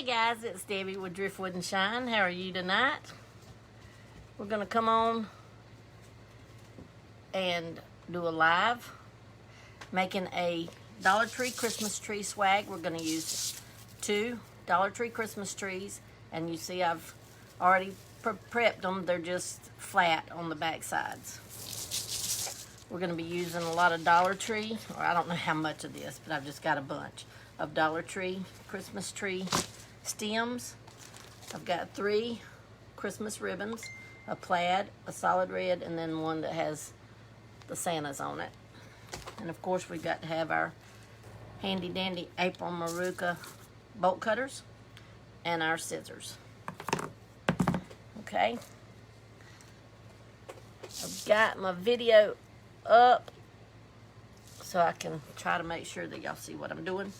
guys, it's Debbie with Driftwood and Shine. How are you tonight? We're going to come on and do a live making a Dollar Tree Christmas tree swag. We're going to use 2 Dollar Tree Christmas trees, and you see I've already prepped them. They're just flat on the back sides. We're going to be using a lot of Dollar Tree, or I don't know how much of this, but I've just got a bunch of Dollar Tree Christmas tree stems. I've got 3 Christmas ribbons, a plaid, a solid red, and then one that has the Santas on it. And of course we've got to have our handy dandy April Maruca bolt cutters and our scissors. Okay. I've got my video up so I can try to make sure that y'all see what I'm doing.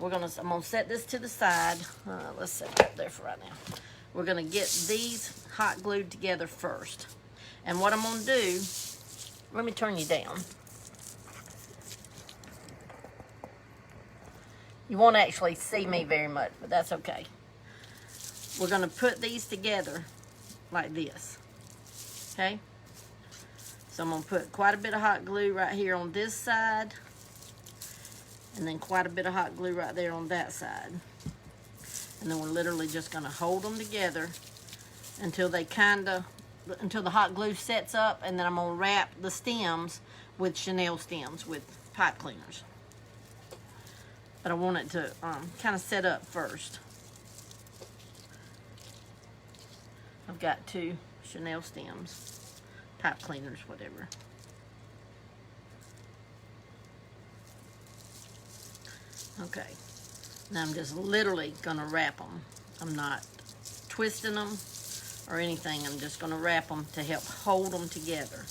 I'm gonna set this to the side. Let's set it up there for right now. We're gonna get these hot glued together first. And what I'm gonna do, let me turn you down. You won't actually see me very much, but that's okay. We're gonna put these together like this, okay? So I'm gonna put quite a bit of hot glue right here on this side, and then quite a bit of hot glue right there on that side. And then we're literally just gonna hold them together until they until the hot glue sets up, and then I'm gonna wrap the stems with Chanel stems with pipe cleaners. But I want it to kind of set up first. I've got 2 Chanel stems, pipe cleaners, whatever. Okay, now I'm just literally gonna wrap them. I'm not twisting them or anything. I'm just gonna wrap them to help hold them together.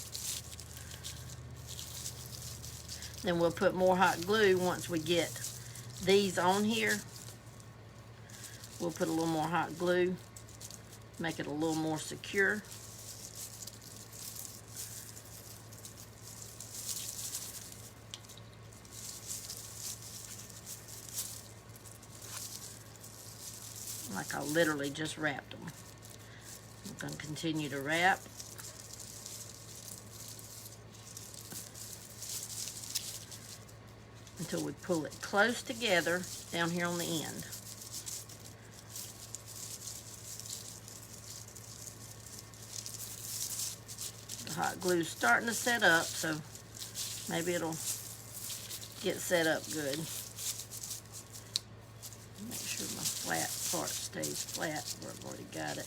Then we'll put more hot glue once we get these on here. We'll put a little more hot glue, make it a little more secure. Like I literally just wrapped them. I'm going to continue to wrap. Until we pull it close together down here on the end. The hot glue's starting to set up, so maybe it'll get set up good. Make sure my flat part stays flat where I've already got it.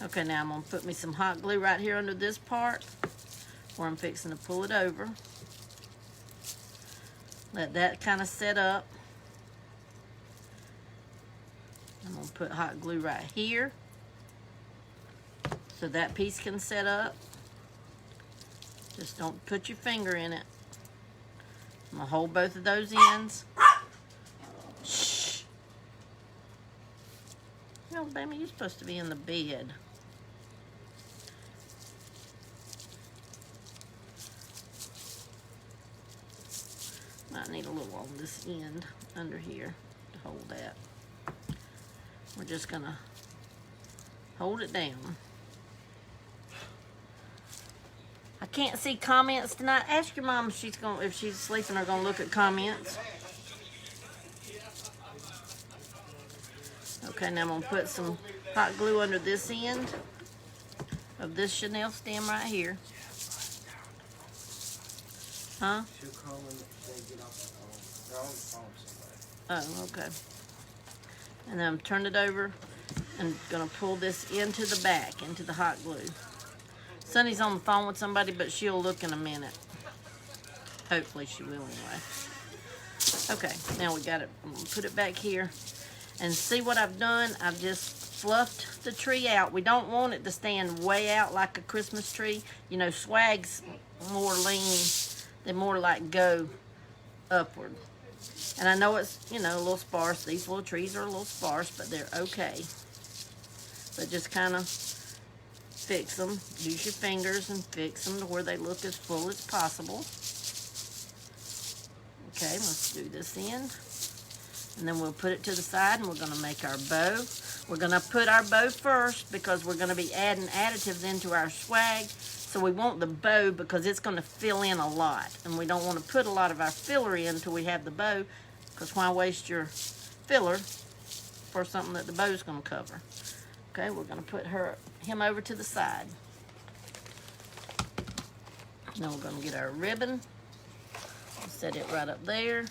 Okay, now I'm going to put me some hot glue right here under this part where I'm fixing to pull it over. Let that kind of set up. I'm going to put hot glue right here so that piece can set up. Just don't put your finger in it. I'm going to hold both of those ends. Shh. No, baby, you're supposed to be in the bed. Might need a little on this end under here to hold that. We're just going to hold it down. I can't see comments tonight. Ask your mom if she's sleeping or gonna look at comments. Okay, now I'm gonna put some hot glue under this end of this Chanel stem right here. Huh? Oh, okay. And then I'm turning it over and gonna pull this into the back, into the hot glue. Sunny's on the phone with somebody, but she'll look in a minute. Hopefully she will anyway. Okay, now we got it. I'm gonna put it back here. And see what I've done? I've just fluffed the tree out. We don't want it to stand way out like a Christmas tree. You know, swag's more lean. They more like go upward. And I know it's, you know, a little sparse. These little trees are a little sparse, but they're okay. But just kind of fix them. Use your fingers and fix them to where they look as full as possible. Okay, let's do this end. And then we'll put it to the side and we're gonna make our bow. We're gonna put our bow first because we're gonna be adding additives into our swag. So we want the bow because it's gonna fill in a lot. And we don't wanna put a lot of our filler in until we have the bow, because why waste your filler for something that the bow's gonna cover? Okay, we're gonna put him over to the side. Now we're gonna get our ribbon. Set it right up there.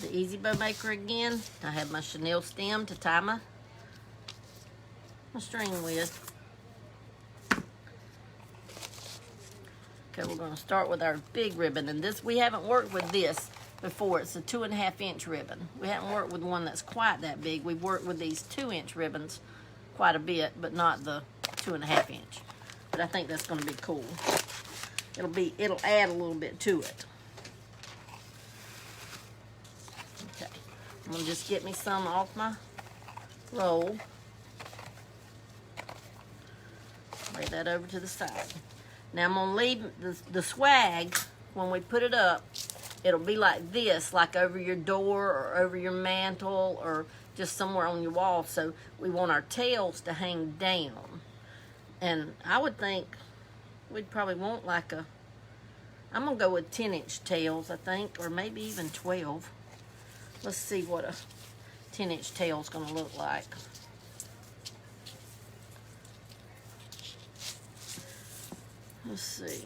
The Easy Bow Maker again. I have my chenille stem to tie my string with. Okay, we're going to start with our big ribbon, and this, we haven't worked with this before. It's a 2.5 inch ribbon. We haven't worked with one that's quite that big. We've worked with these 2-inch ribbons quite a bit, but not the 2.5 inch. But I think that's going to be cool. It'll add a little bit to it. Okay, I'm gonna just get me some off my roll. Lay that over to the side. Now I'm gonna leave the swag, when we put it up, it'll be like this, like over your door or over your mantle or just somewhere on your wall. So we want our tails to hang down. And I would think we'd probably want like I'm gonna go with 10-inch tails, I think, or maybe even 12. Let's see what a 10-inch tail is gonna look like. Let's see.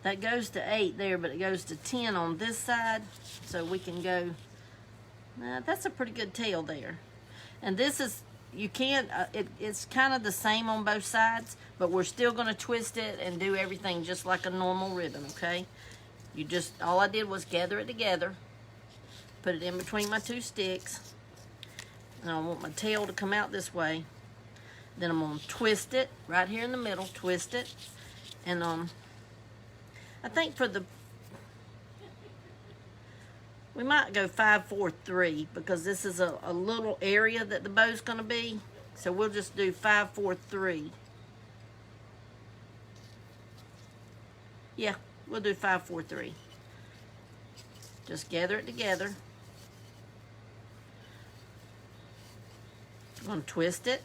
That goes to 8 there, but it goes to 10 on this side. So we can go, that's a pretty good tail there. And this is, you can't, it's kind of the same on both sides, but we're still gonna twist it and do everything just like a normal ribbon, okay? All I did was gather it together, put it in between my 2 sticks, and I want my tail to come out this way. Then I'm gonna twist it right here in the middle, twist it, and I think we might go 5, 4, 3 because this is a little area that the bow's gonna be. So we'll just do 5, 4, 3. Yeah, we'll do 5, 4, 3. Just gather it together. I'm gonna twist it.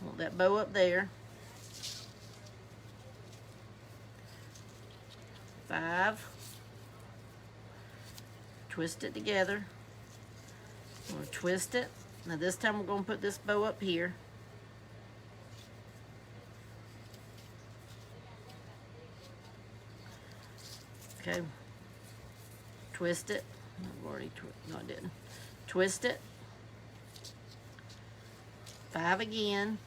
Want that bow up there. 5. Twist it together. I'm going to twist it. Now this time we're going to put this bow up here. Okay. Twist it. I've already no, I didn't. Twist it. 5 again.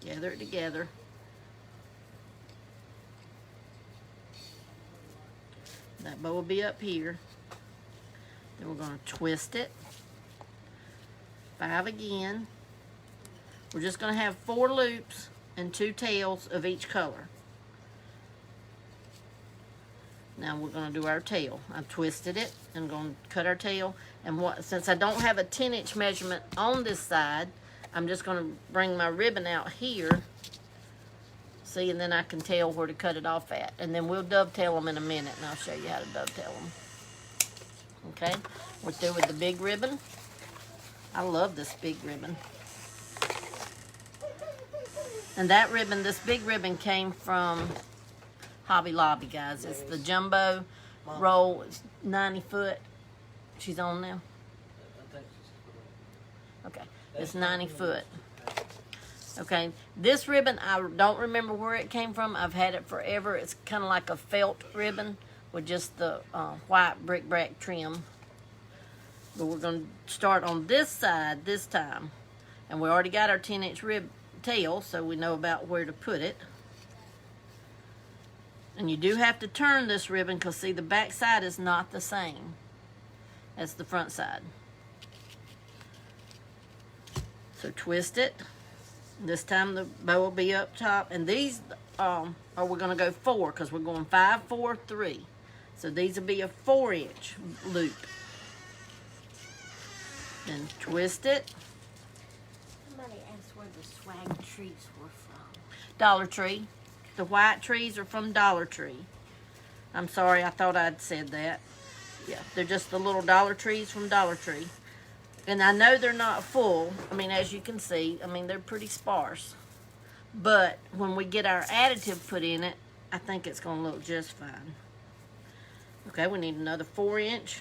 Gather it together. That bow will be up here. Then we're going to twist it. 5 again. We're just going to have 4 loops and 2 tails of each color. Now we're going to do our tail. I've twisted it and going to cut our tail. And since I don't have a 10-inch measurement on this side, I'm just going to bring my ribbon out here. See, and then I can tell where to cut it off at. And then we'll dovetail them in a minute, and I'll show you how to dovetail them. Okay, we're through with the big ribbon. I love this big ribbon. And that ribbon, this big ribbon came from Hobby Lobby, guys. It's the jumbo roll. It's 90 foot. She's on now? Okay, it's 90 foot. Okay, this ribbon, I don't remember where it came from. I've had it forever. It's kind of like a felt ribbon with just the white bric-a-brac trim. But we're going to start on this side this time. And we already got our 10-inch tail, so we know about where to put it. And you do have to turn this ribbon because, see, the back side is not the same as the front side. So twist it. This time the bow will be up top. And these we're going to go 4 because we're going 5, 4, 3. So these will be a 4-inch loop. Then twist it. Somebody asked where the swag treats were from. Dollar Tree. The white trees are from Dollar Tree. I'm sorry, I thought I'd said that. Yeah, they're just the little Dollar Trees from Dollar Tree. And I know they're not full. I mean, as you can see, I mean, they're pretty sparse. But when we get our additive put in it, I think it's going to look just fine. Okay, we need another 4-inch.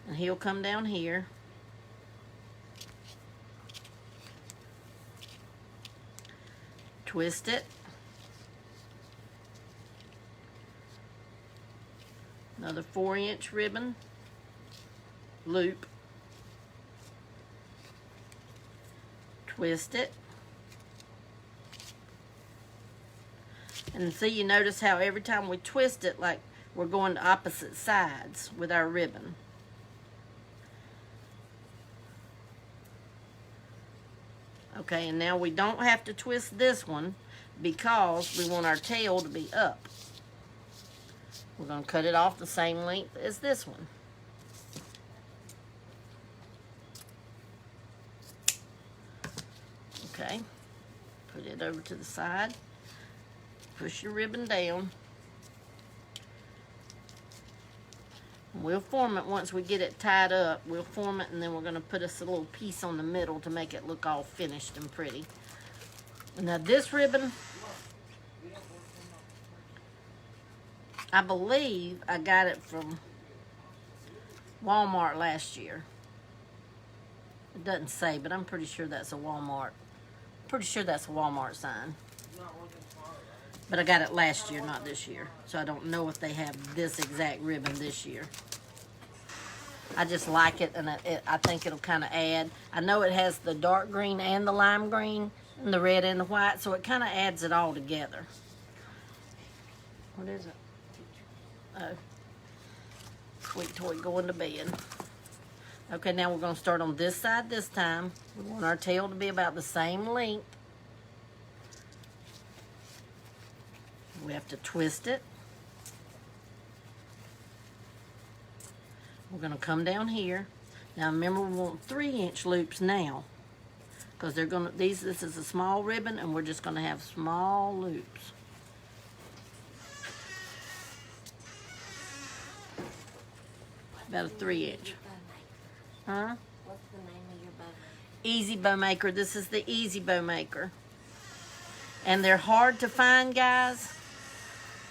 And he'll come down here. Twist it. Another 4-inch ribbon. Loop. Twist it. And see, you notice how every time we twist it, like we're going to opposite sides with our ribbon. Okay, and now we don't have to twist this one because we want our tail to be up. We're going to cut it off the same length as this one. Okay, put it over to the side. Push your ribbon down. We'll form it once we get it tied up. We'll form it, and then we're going to put us a little piece on the middle to make it look all finished and pretty. Now this ribbon, I believe I got it from Walmart last year. It doesn't say, but I'm pretty sure that's a Walmart. Pretty sure that's a Walmart sign. But I got it last year, not this year. So I don't know if they have this exact ribbon this year. I just like it, and I think it'll kind of add. I know it has the dark green and the lime green, and the red and the white, so it kind of adds it all together. What is it? Oh. Sweet Toy going to bed. Okay, now we're going to start on this side this time. We want our tail to be about the same length. We have to twist it. We're going to come down here. Now remember, we want 3-inch loops now, because they're going to this is a small ribbon, and we're just going to have small loops. About a 3-inch. Huh? What's the name of your bow? Easy Bow Maker. This is the Easy Bow Maker. And they're hard to find, guys.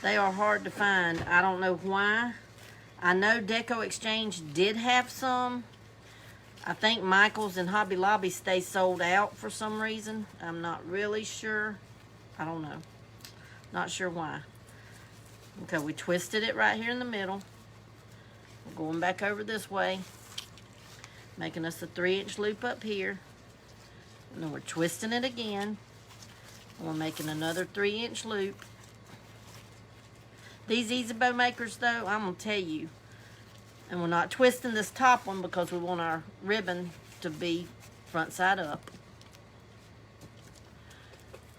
They are hard to find. I don't know why. I know Deco Exchange did have some. I think Michael's and Hobby Lobby stay sold out for some reason. I'm not really sure. I don't know. Not sure why. Okay, we twisted it right here in the middle. We're going back over this way, making us a 3-inch loop up here. And then we're twisting it again. And we're making another 3-inch loop. These Easy Bow Makers, though, I'm going to tell you, and we're not twisting this top one because we want our ribbon to be front side up.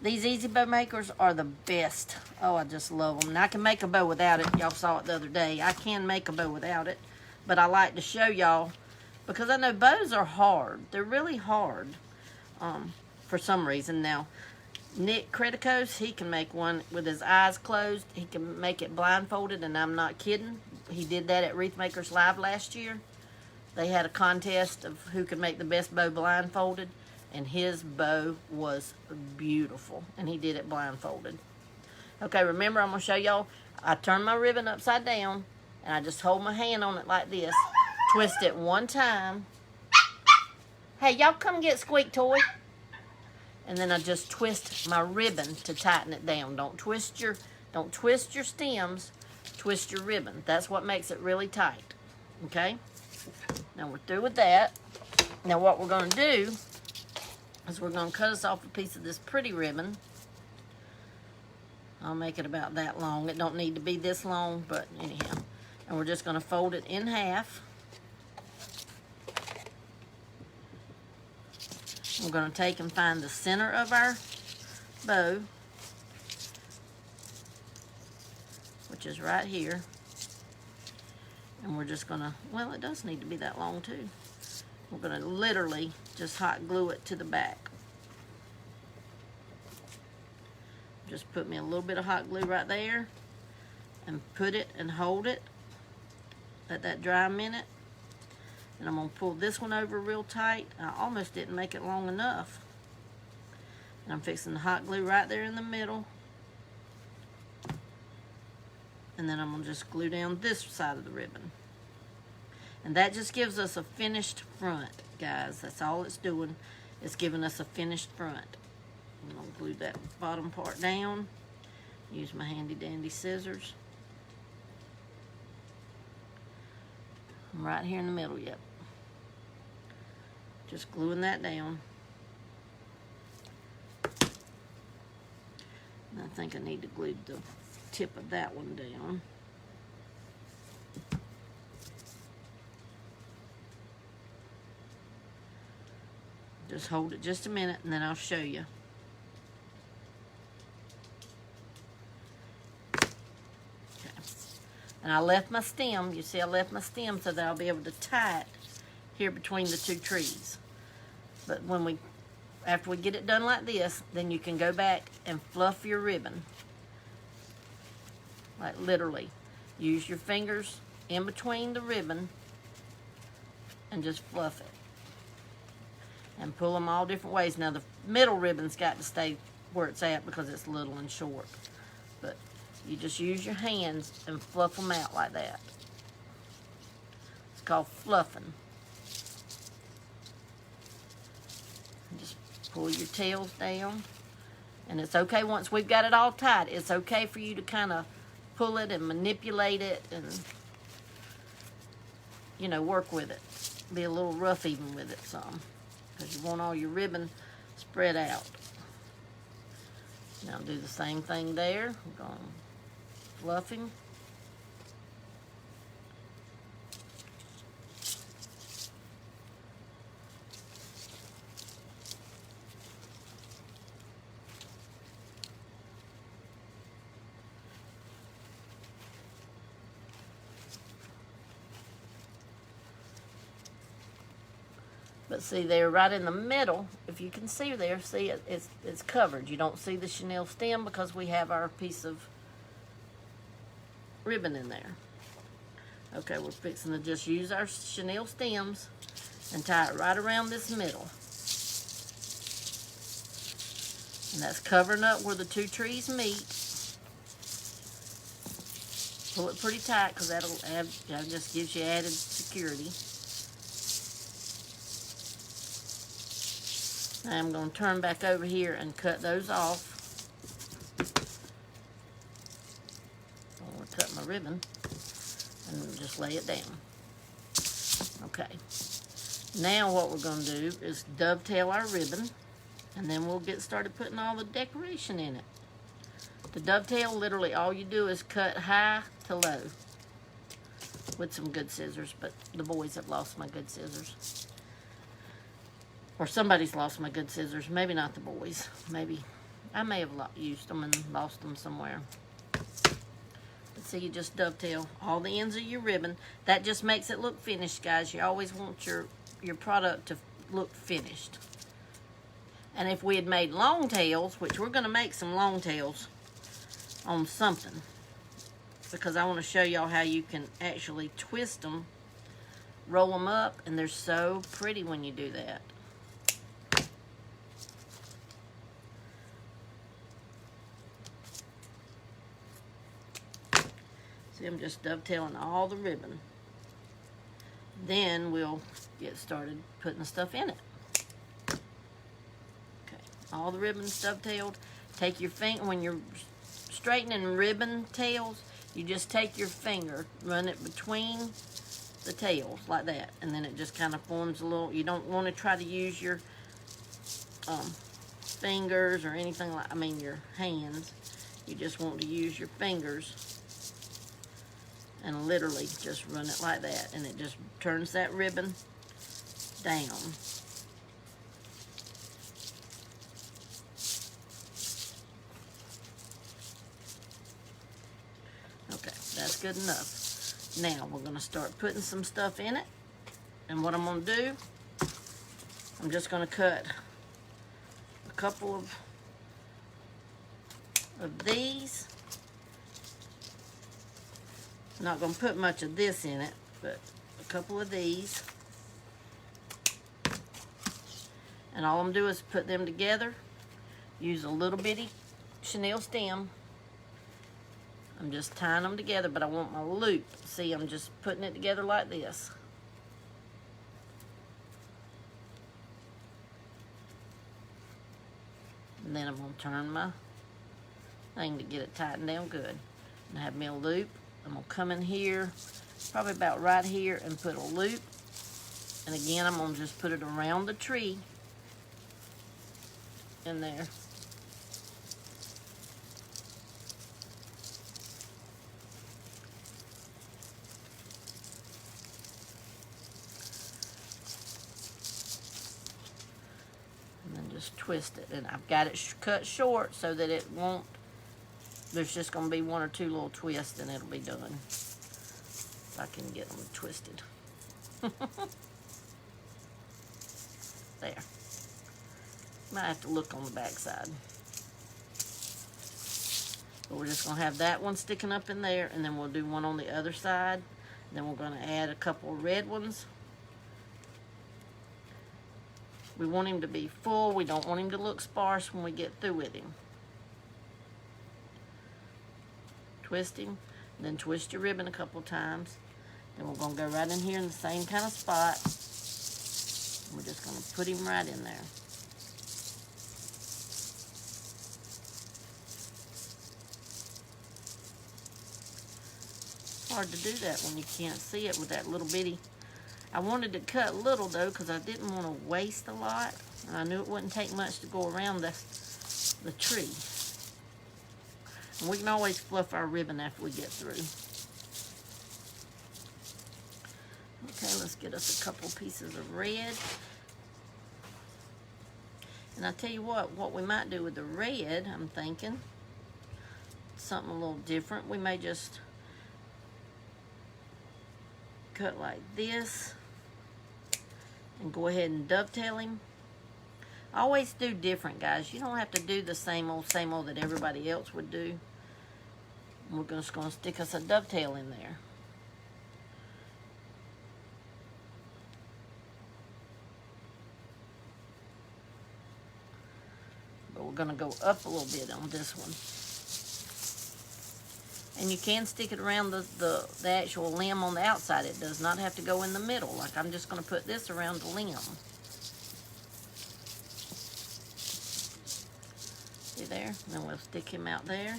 These Easy Bow Makers are the best. Oh, I just love them. And I can make a bow without it. Y'all saw it the other day. I can make a bow without it, but I like to show y'all because I know bows are hard. They're really hard for some reason. Now, Nick Criticos, he can make one with his eyes closed. He can make it blindfolded, and I'm not kidding. He did that at Wreath Makers Live last year. They had a contest of who could make the best bow blindfolded, and his bow was beautiful, and he did it blindfolded. Okay, remember, I'm going to show y'all. I turn my ribbon upside down, and I just hold my hand on it like this. Twist it one time. Hey, y'all come get Squeak Toy. And then I just twist my ribbon to tighten it down. Don't twist your stems, twist your ribbon. That's what makes it really tight. Okay? Now we're through with that. Now what we're going to do is we're going to cut us off a piece of this pretty ribbon. I'll make it about that long. It don't need to be this long, but anyhow. And we're just going to fold it in half. We're going to take and find the center of our bow, which is right here. And we're just going to, well, it does need to be that long too. We're going to literally just hot glue it to the back. Just put me a little bit of hot glue right there and put it and hold it. Let that dry a minute. And I'm going to pull this one over real tight. I almost didn't make it long enough. And I'm fixing the hot glue right there in the middle. And then I'm going to just glue down this side of the ribbon. And that just gives us a finished front, guys. That's all it's doing. It's giving us a finished front. I'm going to glue that bottom part down. Use my handy dandy scissors. I'm right here in the middle, yep. Just gluing that down. And I think I need to glue the tip of that one down. Just hold it just a minute and then I'll show you. Okay. And I left my stem, you see I left my stem so that I'll be able to tie it here between the two trees. But after we get it done like this, then you can go back and fluff your ribbon. Like literally. Use your fingers in between the ribbon and just fluff it. And pull them all different ways. Now the middle ribbon's got to stay where it's at because it's little and short. But you just use your hands and fluff them out like that. It's called fluffing. And just pull your tails down. And it's okay once we've got it all tied. It's okay for you to kind of pull it and manipulate it and, you know, work with it. Be a little rough even with it some. Because you want all your ribbon spread out. Now do the same thing there. We're going fluffing. But see there, right in the middle, if you can see there, see it's covered. You don't see the chenille stem because we have our piece of ribbon in there. Okay, we're fixing to just use our chenille stems and tie it right around this middle. And that's covering up where the two trees meet. Pull it pretty tight because that just gives you added security. I'm going to turn back over here and cut those off. I'm going to cut my ribbon and just lay it down. Okay. Now what we're going to do is dovetail our ribbon, and then we'll get started putting all the decoration in it. To dovetail, literally all you do is cut high to low with some good scissors, but the boys have lost my good scissors. Or somebody's lost my good scissors. Maybe not the boys. Maybe I may have used them and lost them somewhere. But see, you just dovetail all the ends of your ribbon. That just makes it look finished, guys. You always want your product to look finished. And if we had made long tails, which we're going to make some long tails on something, because I want to show y'all how you can actually twist them, roll them up, and they're so pretty when you do that. See, I'm just dovetailing all the ribbon. Then we'll get started putting the stuff in it. Okay, all the ribbons dovetailed. Take your finger, when you're straightening ribbon tails, you just take your finger, run it between the tails like that, and then it just kind of forms a little. You don't want to try to use your fingers or anything like, your hands. You just want to use your fingers and literally just run it like that, and it just turns that ribbon down. Okay, that's good enough. Now we're going to start putting some stuff in it, and what I'm going to do I'm just going to cut a couple of these. I'm not going to put much of this in it, but a couple of these. And all I'm doing is put them together. Use a little bitty chenille stem. I'm just tying them together, but I want my loop. See, I'm just putting it together like this. And then I'm going to turn my thing to get it tightened down good. And I have me a loop. I'm going to come in here, probably about right here, and put a loop. And again, I'm going to just put it around the tree in there. And then just twist it. And I've got it cut short so that it won't, there's just going to be one or two little twists and it'll be done. If I can get them twisted. There. Might have to look on the back side. But we're just going to have that one sticking up in there, and then we'll do one on the other side. And then we're going to add a couple of red ones. We want him to be full. We don't want him to look sparse when we get through with him. Twist him, then twist your ribbon a couple of times. Then we're going to go right in here in the same kind of spot. We're just going to put him right in there. Hard to do that when you can't see it with that little bitty. I wanted to cut little though because I didn't want to waste a lot. And I knew it wouldn't take much to go around the tree. And we can always fluff our ribbon after we get through. Okay, let's get us a couple pieces of red. And I tell you what we might do with the red, I'm thinking, something a little different. We may just cut like this and go ahead and dovetail him. Always do different, guys. You don't have to do the same old that everybody else would do. We're just going to stick us a dovetail in there. But we're going to go up a little bit on this one. And you can stick it around the actual limb on the outside. It does not have to go in the middle. Like I'm just going to put this around the limb. See there? And then we'll stick him out there.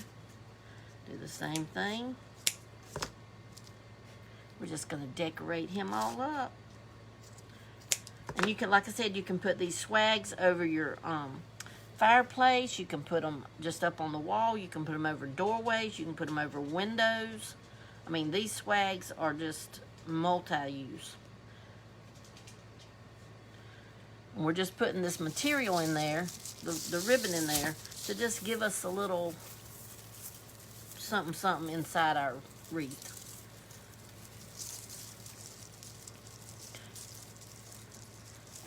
Do the same thing. We're just going to decorate him all up. And you can, like I said, you can put these swags over your fireplace. You can put them just up on the wall. You can put them over doorways. You can put them over windows. I mean, these swags are just multi-use. And we're just putting this material in there, the ribbon in there, to just give us a little something inside our wreath.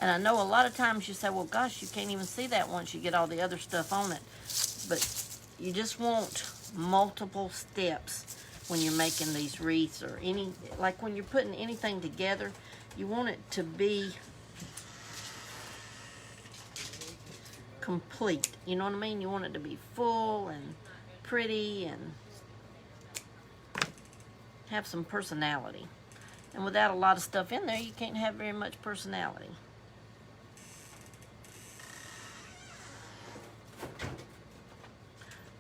And I know a lot of times you say, well, gosh, you can't even see that once you get all the other stuff on it. But you just want multiple steps when you're making these wreaths or like when you're putting anything together, you want it to be complete. You know what I mean? You want it to be full and pretty and have some personality. And without a lot of stuff in there, you can't have very much personality.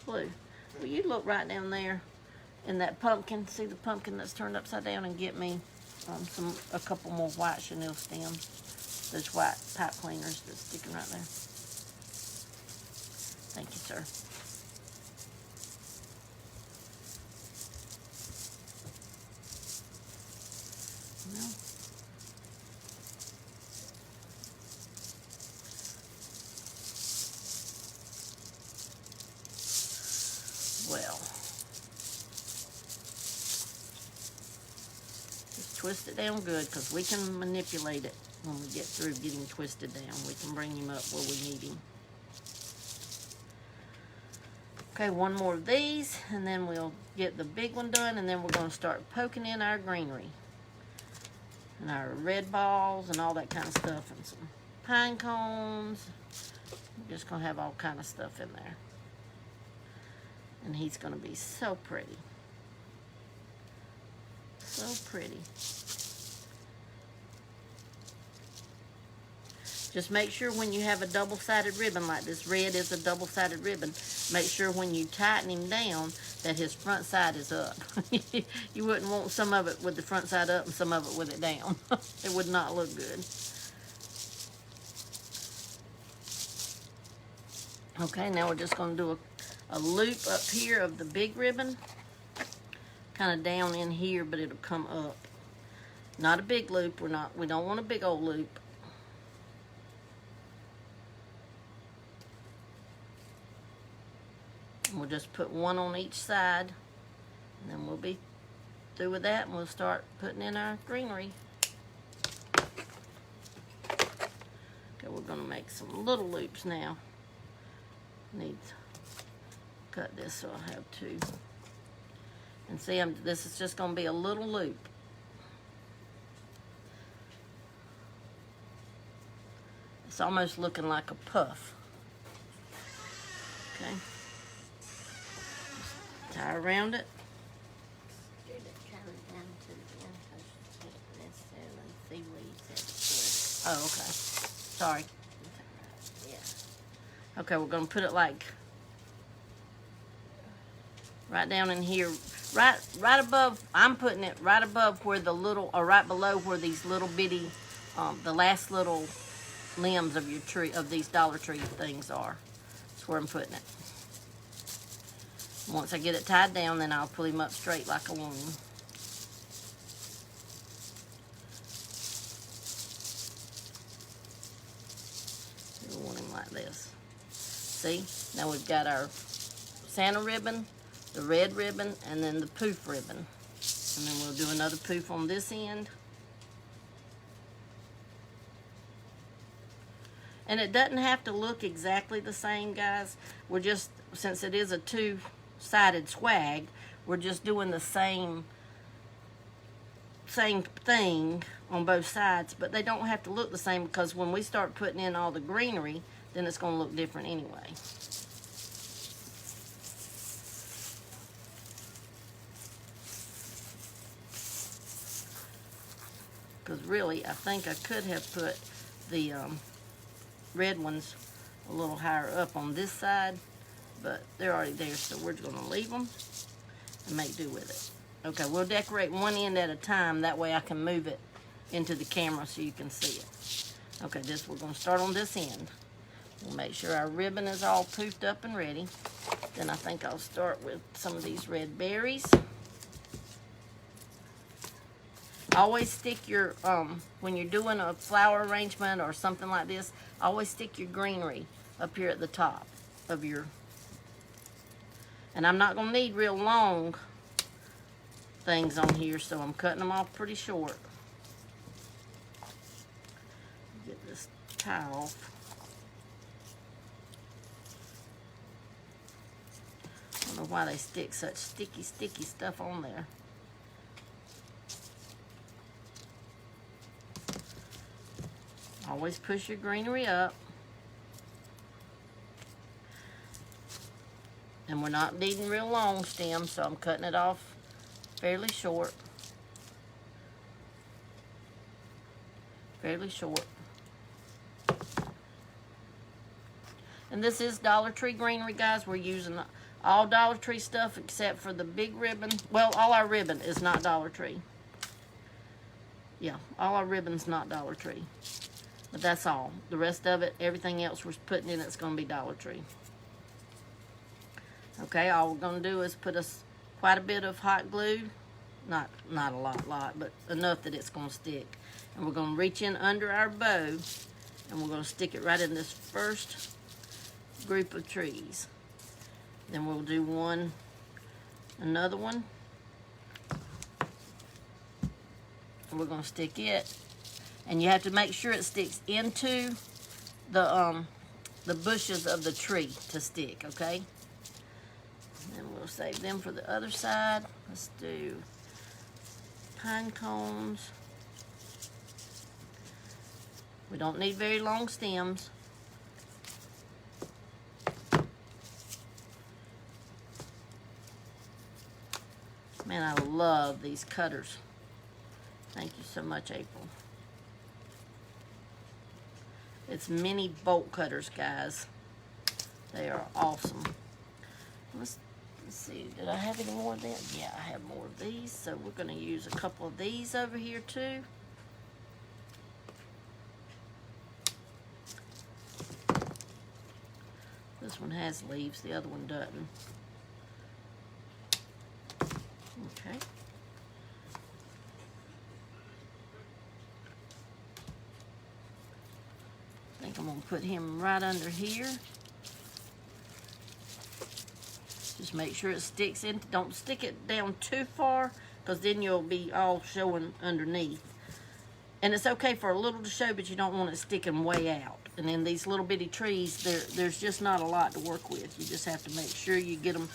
Blue, will you look right down there in that pumpkin? See the pumpkin that's turned upside down, and get me a couple more white chenille stems. Those white pipe cleaners that's sticking right there. Thank you, sir. No. Well, just twist it down good because we can manipulate it when we get through getting twisted down. We can bring him up where we need him. Okay, one more of these, and then we'll get the big one done, and then we're going to start poking in our greenery. And our red balls and all that kind of stuff, and some pine cones. We're just going to have all kind of stuff in there. And he's going to be so pretty. So pretty. Just make sure when you have a double-sided ribbon like this, red is a double-sided ribbon, make sure when you tighten him down that his front side is up. You wouldn't want some of it with the front side up and some of it with it down. It would not look good. Okay, now we're just going to do a loop up here of the big ribbon. Kind of down in here, but it'll come up. Not a big loop. We don't want a big old loop. And we'll just put one on each side, and then we'll be through with that, and we'll start putting in our greenery. Okay, we're going to make some little loops now. Need to cut this so I have two. And see, this is just going to be a little loop. It's almost looking like a puff. Okay. Tie around it. Oh, okay. Sorry. Okay, we're going to put it like right down in here. Right above, I'm putting it right above where the little, or right below where these little bitty, the last little limbs of your tree, of these Dollar Tree things are. That's where I'm putting it. Once I get it tied down, then I'll pull him up straight like a woman. We want him like this. See? Now we've got our Santa ribbon, the red ribbon, and then the poof ribbon. And then we'll do another poof on this end. And it doesn't have to look exactly the same, guys. We're just, since it is a two-sided swag, we're just doing the same thing on both sides, but they don't have to look the same, because when we start putting in all the greenery, then it's going to look different anyway. Because really, I think I could have put the red ones a little higher up on this side, but they're already there, so we're just going to leave them and make do with it. Okay, we'll decorate one end at a time, that way I can move it into the camera so you can see it. Okay, we're going to start on this end. We'll make sure our ribbon is all poofed up and ready. Then I think I'll start with some of these red berries. Always stick your, when you're doing a flower arrangement or something like this, always stick your greenery up here at the top of your, and I'm not going to need real long things on here, so I'm cutting them off pretty short. Get this tie off. I don't know why they stick such sticky stuff on there. Always push your greenery up. And we're not needing real long stems, so I'm cutting it off fairly short. Fairly short. And this is Dollar Tree greenery, guys. We're using all Dollar Tree stuff except for the big ribbon. Well, all our ribbon is not Dollar Tree. Yeah, all our ribbon's not Dollar Tree. But that's all. The rest of it, everything else we're putting in, it's going to be Dollar Tree. Okay, all we're going to do is put quite a bit of hot glue. Not a lot, but enough that it's going to stick. And we're going to reach in under our bow, and we're going to stick it right in this first group of trees. Then we'll do another one. And we're going to stick it. And you have to make sure it sticks into the bushes of the tree to stick, okay? And we'll save them for the other side. Let's do pine cones. We don't need very long stems. Man, I love these cutters. Thank you so much, April. It's mini bolt cutters, guys. They are awesome. Let's see, did I have any more of that? Yeah, I have more of these. So we're going to use a couple of these over here too. This one has leaves, the other one doesn't. Okay. I think I'm going to put him right under here. Just make sure it sticks in. Don't stick it down too far, because then you'll be all showing underneath. And it's okay for a little to show, but you don't want it sticking way out. And in these little bitty trees, there's just not a lot to work with. You just have to make sure you get them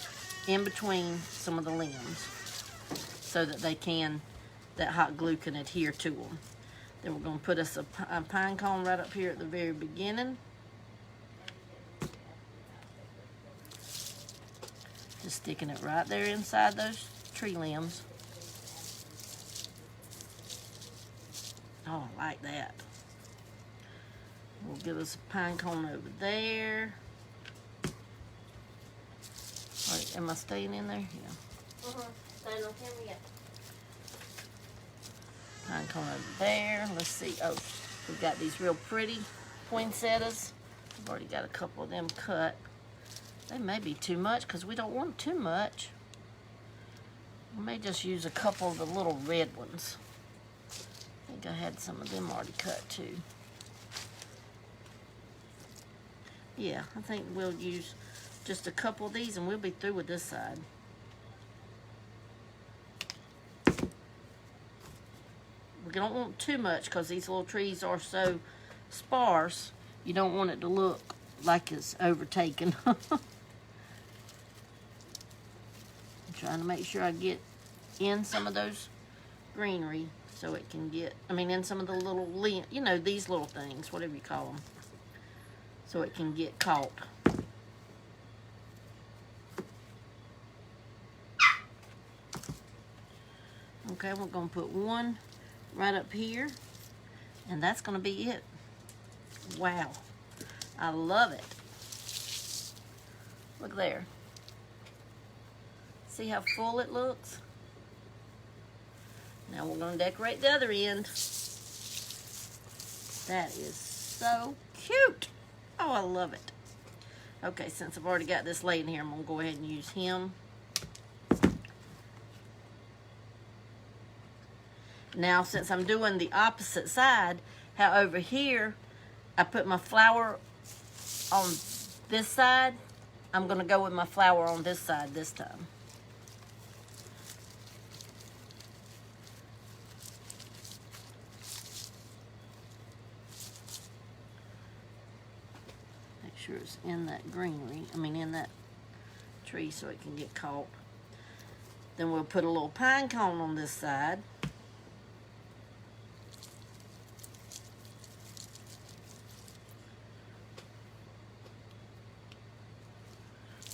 in between some of the limbs so that that hot glue can adhere to them. Then we're going to put us a pine cone right up here at the very beginning. Just sticking it right there inside those tree limbs. Oh, I like that. We'll give us a pine cone over there. Wait, am I staying in there? Yeah. Staying on camera, yeah. Pine cone over there. Let's see. Oh, we've got these real pretty poinsettias. I've already got a couple of them cut. They may be too much because we don't want too much. We may just use a couple of the little red ones. I think I had some of them already cut too. Yeah, I think we'll use just a couple of these and we'll be through with this side. We don't want too much because these little trees are so sparse. You don't want it to look like it's overtaken. I'm trying to make sure I get in some of those greenery so it can get, in some of the little, you know, these little things, whatever you call them, so it can get caught. Okay, we're going to put one right up here, and that's going to be it. Wow, I love it. Look there. See how full it looks? Now we're going to decorate the other end. That is so cute. Oh, I love it. Okay, since I've already got this laid in here, I'm going to go ahead and use him. Now, since I'm doing the opposite side, how over here, I put my flower on this side, I'm going to go with my flower on this side this time. Make sure it's in that greenery, in that tree so it can get caught. Then we'll put a little pine cone on this side.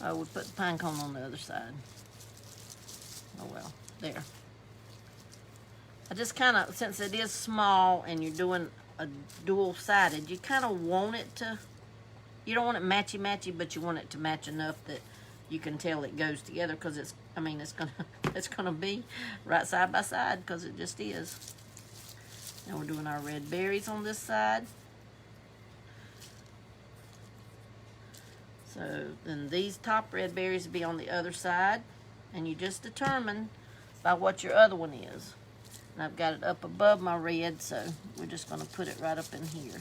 I would put the pine cone on the other side. Oh well, there. I just kind of, since it is small and you're doing a dual-sided, you kind of want it to, you don't want it matchy-matchy, but you want it to match enough that you can tell it goes together, because it's gonna be right side by side, because it just is. Now we're doing our red berries on this side. So then these top red berries will be on the other side, and you just determine by what your other one is. And I've got it up above my red, so we're just going to put it right up in here.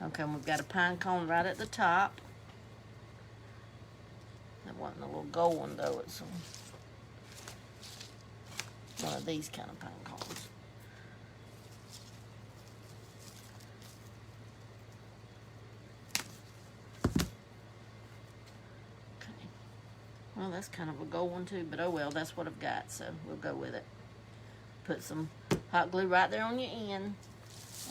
Okay, and we've got a pine cone right at the top. That wasn't a little gold one though, it's one of these kind of pine cones. Well, that's kind of a gold one too, but oh well, that's what I've got, so we'll go with it. Put some hot glue right there on your end,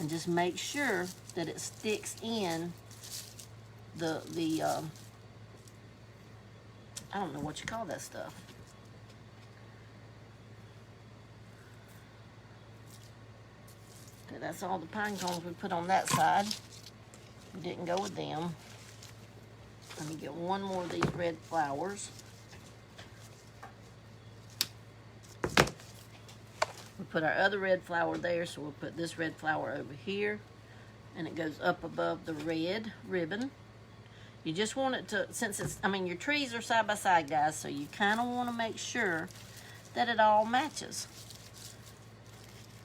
and just make sure that it sticks in the I don't know what you call that stuff. Okay, that's all the pine cones we put on that side. We didn't go with them. Let me get one more of these red flowers. We put our other red flower there, so we'll put this red flower over here, and it goes up above the red ribbon. You just want it to, since it's, I mean, your trees are side by side, guys, so you kind of want to make sure that it all matches.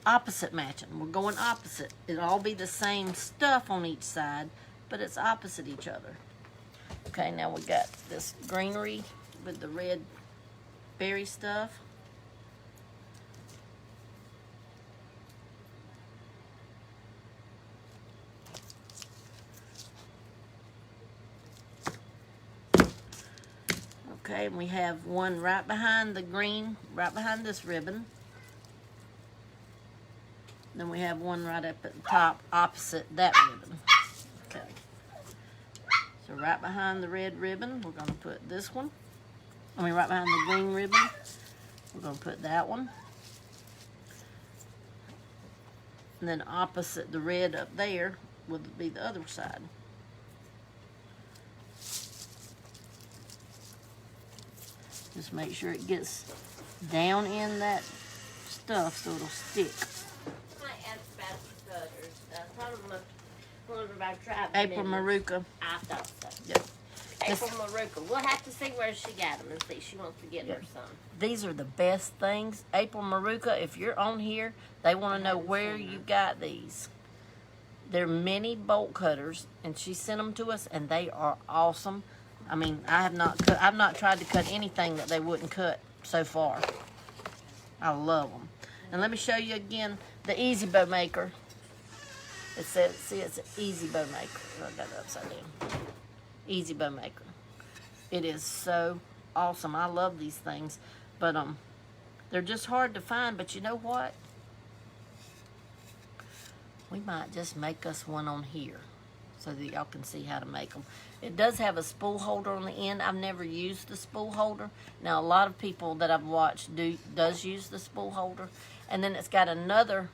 Opposite matching. We're going opposite. It'll all be the same stuff on each side, but it's opposite each other. Okay, now we got this greenery with the red berry stuff. Okay, and we have one right behind the green, right behind this ribbon. Then we have one right up at the top, opposite that ribbon. Okay. So right behind the red ribbon, we're going to put this one. Right behind the green ribbon, we're going to put that one. And then opposite the red up there will be the other side. Just make sure it gets down in that stuff so it'll stick. April Maruca. I thought so. Yep. April Maruca. We'll have to see where she got them and see. She wants to get her some. These are the best things. April Maruca, if you're on here, they want to know where you got these. They're mini bolt cutters, and she sent them to us, and they are awesome. I mean, I've not tried to cut anything that they wouldn't cut so far. I love them. And let me show you again the Easy Bow Maker. It says, see, it's an Easy Bow Maker. I got it upside down. Easy Bow Maker. It is so awesome. I love these things, but they're just hard to find. But you know what? We might just make us one on here so that y'all can see how to make them. It does have a spool holder on the end. I've never used the spool holder. Now, a lot of people that I've watched does use the spool holder. And then it's got another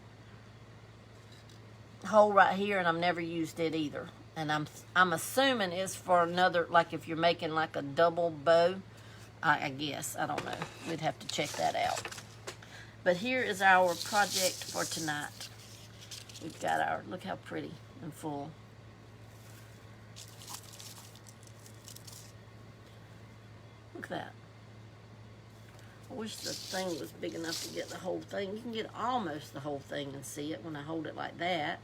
hole right here, and I've never used it either. And I'm assuming it's for another, like if you're making like a double bow, I guess. I don't know. We'd have to check that out. But here is our project for tonight. We've got our, look how pretty and full. Look at that. I wish the thing was big enough to get the whole thing. You can get almost the whole thing and see it when I hold it like that.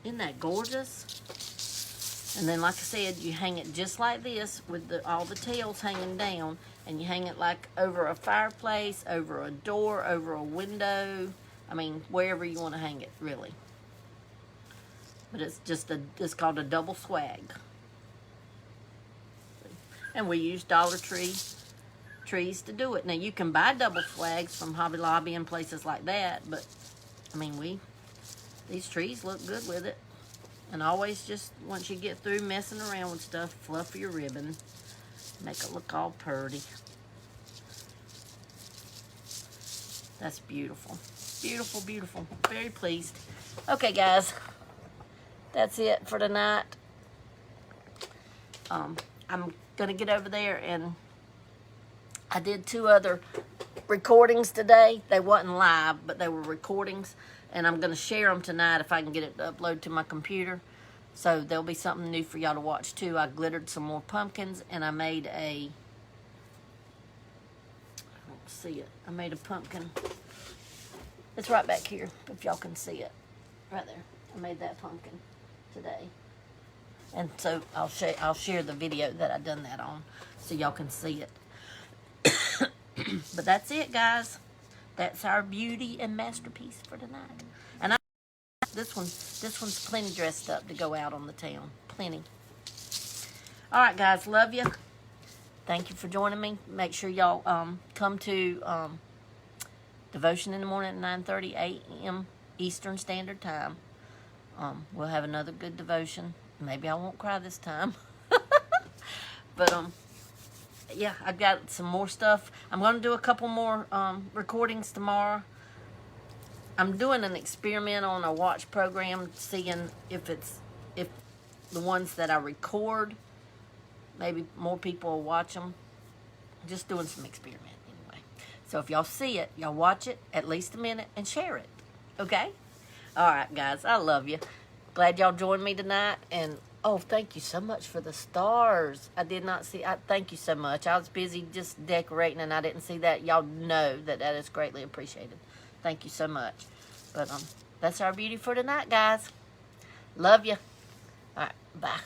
Isn't that gorgeous? And then, like I said, you hang it just like this with all the tails hanging down, and you hang it like over a fireplace, over a door, over a window. I mean, wherever you want to hang it, really. But it's just it's called a double swag. And we use Dollar Tree trees to do it. Now, you can buy double swags from Hobby Lobby and places like that, but, I mean, these trees look good with it. And always just, once you get through messing around with stuff, fluff your ribbon. Make it look all pretty. That's beautiful. Beautiful, beautiful. Very pleased. Okay, guys. That's it for tonight. I'm going to get over there, and I did 2 other recordings today. They wasn't live, but they were recordings, and I'm going to share them tonight if I can get it to upload to my computer. So there'll be something new for y'all to watch too. I glittered some more pumpkins, and I made I don't see it. I made a pumpkin. It's right back here, if y'all can see it. Right there. I made that pumpkin today. And so I'll share the video that I done that on so y'all can see it. But that's it, guys. That's our beauty and masterpiece for tonight. And this one's plenty dressed up to go out on the town. Plenty. All right, guys. Love you. thank you for joining me. Make sure y'all come to devotion in the morning at 9:30 a.m. Eastern Standard Time. We'll have another good devotion. Maybe I won't cry this time. But yeah, I've got some more stuff. I'm going to do a couple more recordings tomorrow. I'm doing an experiment on a watch program, seeing if the ones that I record, maybe more people will watch them. Just doing some experiment anyway. So if y'all see it, y'all watch it at least a minute and share it. Okay? All right, guys. I love you. Glad y'all joined me tonight. And oh, thank you so much for the stars. I did not see. Thank you so much. I was busy just decorating and I didn't see that. Y'all know that is greatly appreciated. Thank you so much. But that's our beauty for tonight, guys. Love you. All right. Bye.